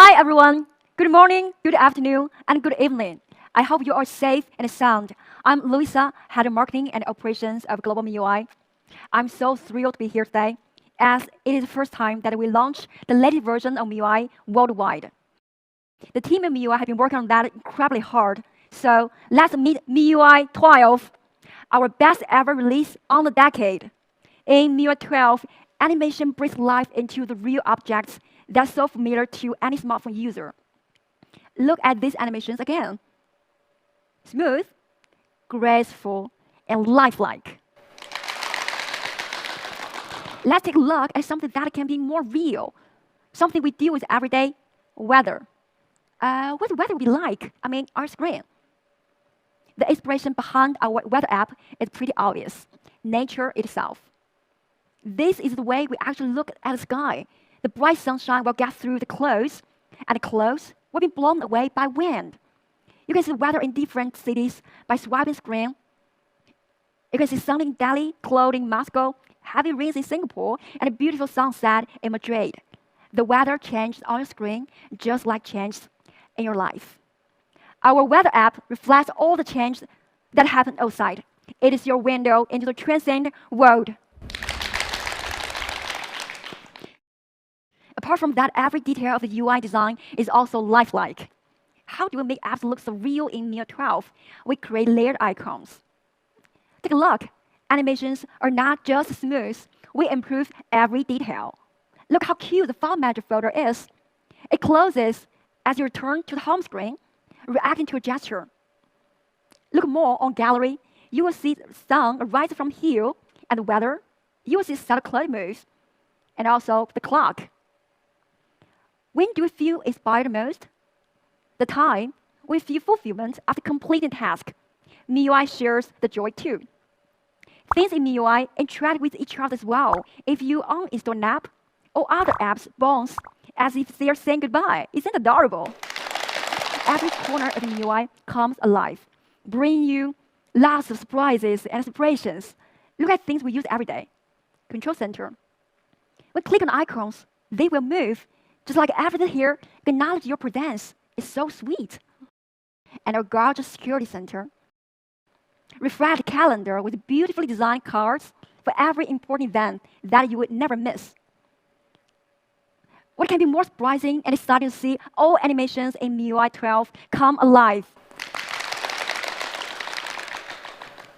Hi everyone. Good morning, good afternoon, and good evening. I hope you are safe and sound. I'm Luisa, Head of Marketing and Operations of Global MIUI. I'm so thrilled to be here today, as it is the first time that we launch the latest version of MIUI worldwide. The team at MIUI have been working on that incredibly hard. So let's meet MIUI 12, our best ever release on the decade. In MIUI 12, animation breathes life into the real objects that's so familiar to any smartphone user. Look at these animations again. Smooth, graceful, and lifelike. Let's take a look at something that can be more real, something we deal with every day, weather. What the weather will be like? Our screen. The inspiration behind our weather app is pretty obvious, nature itself. This is the way we actually look at the sky. The bright sunshine will get through the clouds, and the clouds will be blown away by wind. You can see the weather in different cities by swiping screen. You can see sun in Delhi, cloud in Moscow, heavy rains in Singapore, and a beautiful sunset in Madrid. The weather changes on your screen just like changes in your life. Our weather app reflects all the change that happen outside. It is your window into the transcendent world. Apart from that, every detail of the UI design is also lifelike. How do we make apps look so real in MIUI 12? We create layered icons. Take a look. Animations are not just smooth. We improve every detail. Look how cute the file manager folder is. It closes as you return to the home screen, reacting to a gesture. Look more on gallery. You will see the sun rise from hill, and the weather. You will see set cloud moves, and also the clock. When do we feel inspired most? The time we feel fulfillment after completing a task. MIUI shares the joy too. Things in MIUI interact with each other as well. If you uninstall an app, all other apps bounce as if they are saying goodbye. Isn't it adorable? Every corner of the MIUI comes alive, bringing you lots of surprises and inspirations. Look at things we use every day. Control center. When click on icons, they will move. Just like everything here, acknowledge your presence. It's so sweet. And our gorgeous security center. Refresh calendar with beautifully designed cards for every important event that you would never miss. What can be more surprising and exciting to see all animations in MIUI 12 come alive?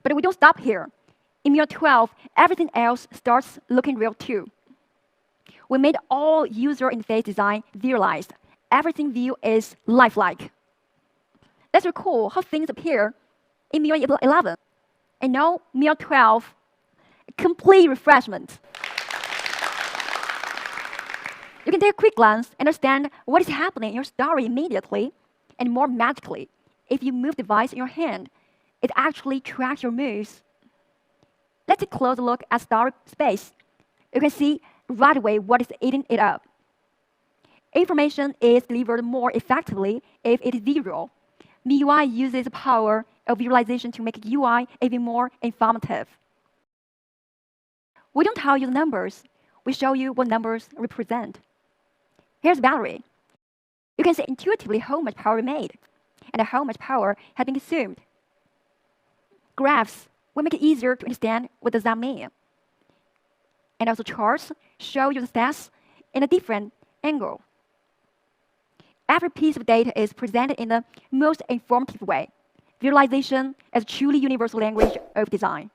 But we don't stop here. In MIUI 12, everything else starts looking real too. We made all user interface design visualized. Everything view is lifelike. Let's recall how things appear in MIUI 11. And now MIUI 12, complete refreshment. You can take a quick glance and understand what is happening in your story immediately, and more magically, if you move the device in your hand, it actually tracks your moves. Let's take a closer look at story space. You can see right away what is eating it up. Information is delivered more effectively if it is visual. MIUI uses the power of visualization to make UI even more informative. We don't tell you the numbers. We show you what numbers represent. Here's battery. You can see intuitively how much power we made and how much power has been consumed. Graphs will make it easier to understand what does that mean. And also charts show you the stats in a different angle. Every piece of data is presented in the most informative way. Visualization is a truly universal language of design.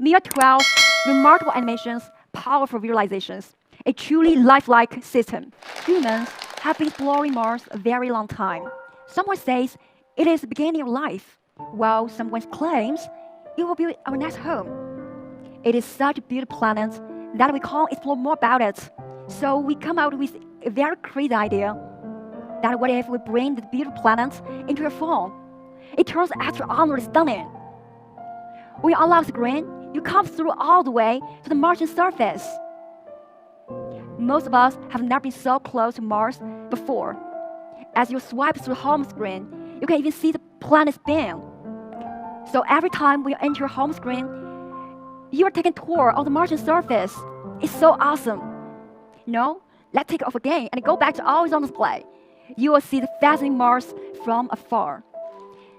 MIUI 12, remarkable animations, powerful visualizations, a truly lifelike system. Humans have been exploring Mars a very long time. Someone says it is the beginning of life, while someone claims it will be our next home. It is such a beautiful planet that we can't explore more about it. So we come out with a very crazy idea that what if we bring the beautiful planet into your phone? It turns extraordinarily stunning. When you unlock the screen, you come through all the way to the Martian surface. Most of us have never been so close to Mars before. As you swipe through the home screen, you can even see the planet spin. So every time when you enter your home screen, you are taking a tour of the Martian surface. It's so awesome. No, Let's take it off again and go back to always on display. You will see the fascinating Mars from afar.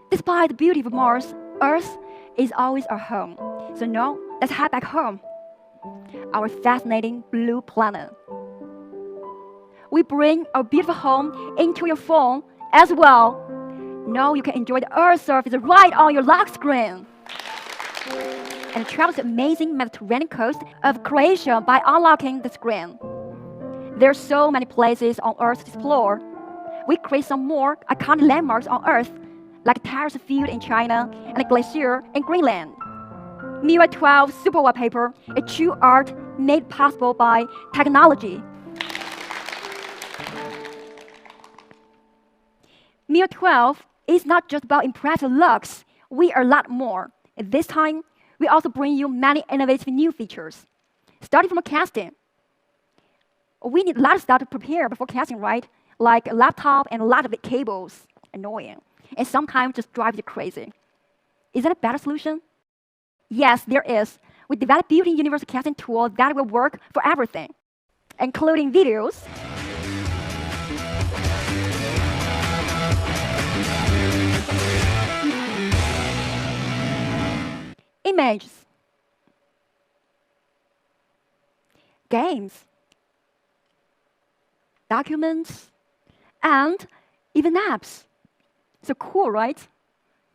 Despite the beauty of Mars, Earth is always our home. So now, let's head back home. Our fascinating blue planet. We bring our beautiful home into your phone as well. Now you can enjoy the Earth surface right on your lock screen. And travel to the amazing Mediterranean coast of Croatia by unlocking the screen. There are so many places on Earth to explore. We create some more iconic landmarks on Earth, like the terrace field in China and a glacier in Greenland. MIUI 12 Super Wallpaper, a true art made possible by technology. MIUI 12 is not just about impressive looks. We are a lot more. At this time, we also bring you many innovative new features. Starting from casting. We need a lot of stuff to prepare before casting, right? Like a laptop and a lot of cables. Annoying. And sometimes just drives you crazy. Is that a better solution? Yes, there is. We developed a built-in universal casting tool that will work for everything, including videos, images, games, documents, and even apps. So cool, right?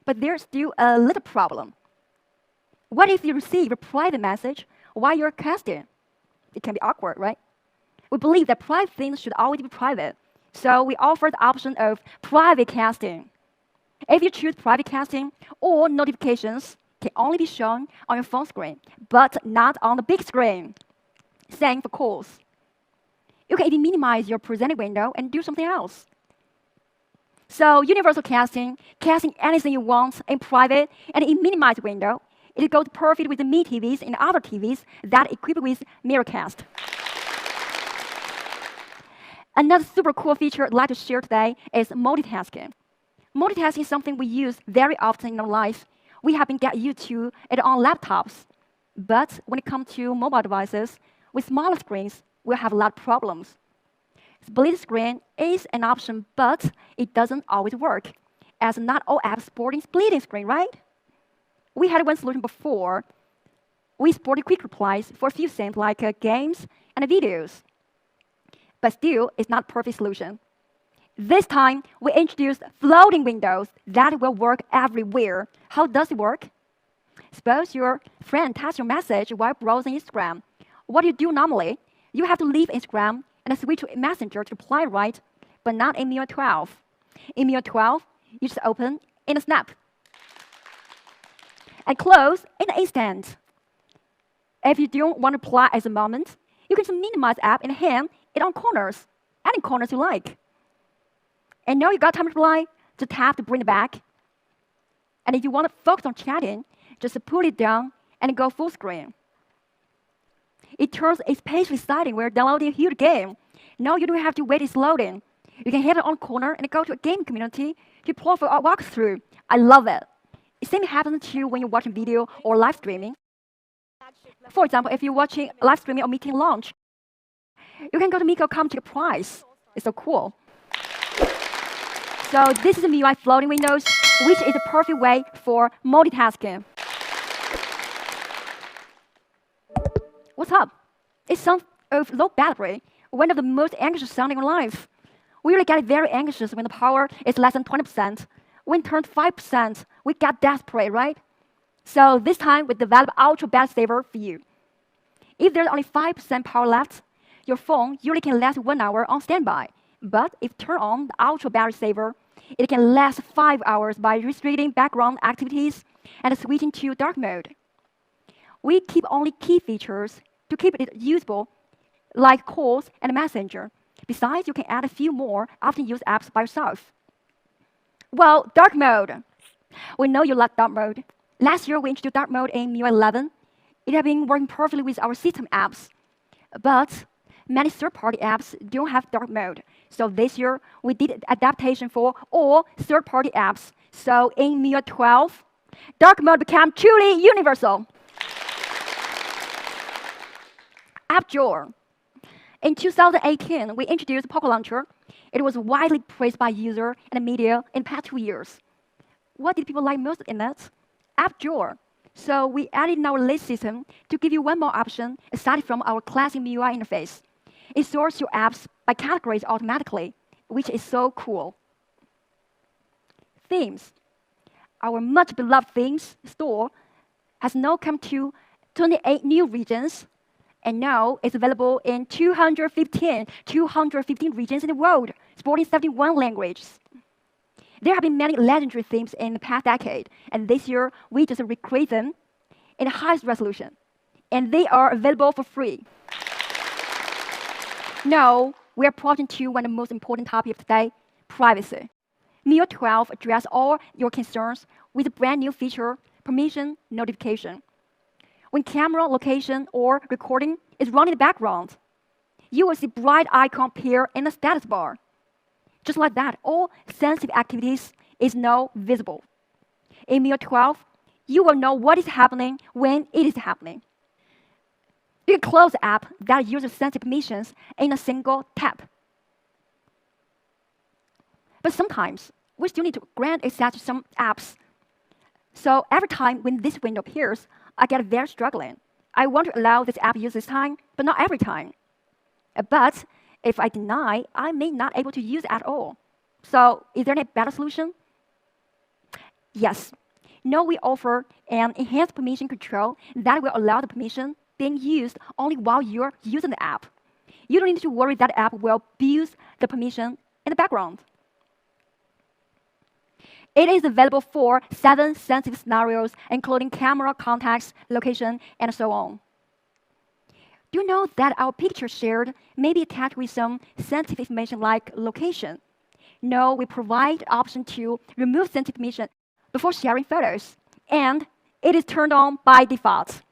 But there's still a little problem. What if you receive a private message while you're casting? It can be awkward, right? We believe that private things should always be private. So we offer the option of private casting. If you choose private casting, all notifications can only be shown on your phone screen, but not on the big screen. Same for calls. You can even minimize your presented window and do something else. So universal casting anything you want in private and in minimized window. It goes perfect with the Mi TVs and other TVs that equipped with Miracast. Another super cool feature I'd like to share today is multitasking. Multitasking is something we use very often in our life. We have been getting used to it on laptops. But when it comes to mobile devices, with smaller screens, we'll have a lot of problems. Split screen is an option, but it doesn't always work, as not all apps supporting splitting screen, right? We had one solution before. We supported quick replies for a few things like games and videos. But still, it's not a perfect solution. This time, we introduced floating windows that will work everywhere. How does it work? Suppose your friend types your message while browsing Instagram. What do you do normally? You have to leave Instagram and switch to Messenger to reply, right? But not in MIUI 12. In MIUI 12, you just open in a snap and close in an instant. If you don't want to reply at the moment, you can just minimize the app and hand it on corners, any corners you like. And now you got time to reply, just tap to bring it back. And if you want to focus on chatting, just put it down and go full screen. It turns especially exciting when you're downloading a huge game. Now you don't have to wait it's loading. You can hit it on corner and go to a game community to play for a walkthrough. I love it. The same happens to you when you're watching video or live streaming. For example, if you're watching live streaming or meeting launch, you can go to Miko.com to get a prize. It's so cool. So this is a MIUI floating windows, which is a perfect way for multitasking. What's up? It sounds of low battery, one of the most anxious sounding in life. We really get very anxious when the power is less than 20%. When it turns 5%, we get desperate, right? So this time, we developed Ultra Battery Saver for you. If there's only 5% power left, your phone usually can last 1 hour on standby. But if you turn on the Ultra Battery Saver, it can last 5 hours by restricting background activities and switching to dark mode. We keep only key features to keep it usable, like calls and Messenger. Besides, you can add a few more often used apps by yourself. Well, dark mode. We know you like dark mode. Last year, we introduced dark mode in MIUI 11. It has been working perfectly with our system apps. But many third-party apps don't have dark mode. So this year, we did adaptation for all third-party apps. So in MIUI 12, dark mode became truly universal. App drawer. In 2018, we introduced Poco Launcher. It was widely praised by users and media in the past 2 years. What did people like most in it? App drawer. So we added in our list system to give you one more option aside from our classic MIUI interface. It sorts your apps by categories automatically, which is so cool. Themes. Our much beloved themes store has now come to 28 new regions, and now it's available in 215 regions in the world, supporting 71 languages. There have been many legendary themes in the past decade, and this year we just recreate them in the highest resolution, and they are available for free. Now, we are approaching to one of the most important topics of today, privacy. MIUI 12 addresses all your concerns with a brand new feature, permission notification. When camera, location, or recording is running in the background, you will see bright icon appear in the status bar. Just like that, all sensitive activities is now visible. In MIUI 12, you will know what is happening when it is happening. You can close the app that uses sensitive permissions in a single tap. But sometimes, we still need to grant access to some apps. So every time when this window appears, I get very struggling. I want to allow this app use this time, but not every time. But if I deny, I may not able to use it at all. So is there any better solution? Yes. Now we offer an enhanced permission control that will allow the permission being used only while you're using the app. You don't need to worry that app will abuse the permission in the background. It is available for 7 sensitive scenarios, including camera, contacts, location, and so on. Do you know that our picture shared may be attached with some sensitive information like location? No, we provide the option to remove sensitive information before sharing photos, and it is turned on by default.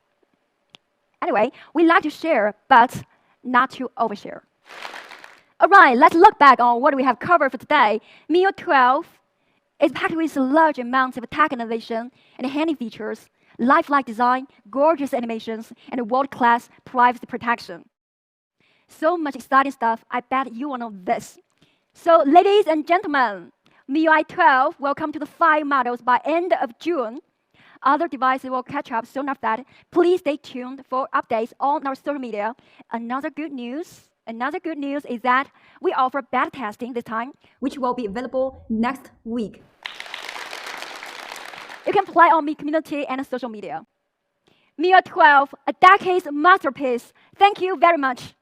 Anyway, we like to share, but not to overshare. All right, let's look back on what we have covered for today. MIUI 12 is packed with large amounts of tech innovation and handy features, lifelike design, gorgeous animations, and world-class privacy protection. So much exciting stuff, I bet you will know this. So ladies and gentlemen, MIUI 12 will come to the 5 models by end of June. Other devices will catch up soon after that. Please stay tuned for updates on our social media. Another good news is that we offer beta testing this time, which will be available next week. You can play on MIUI community and social media. MIUI 12, a decade's masterpiece. Thank you very much.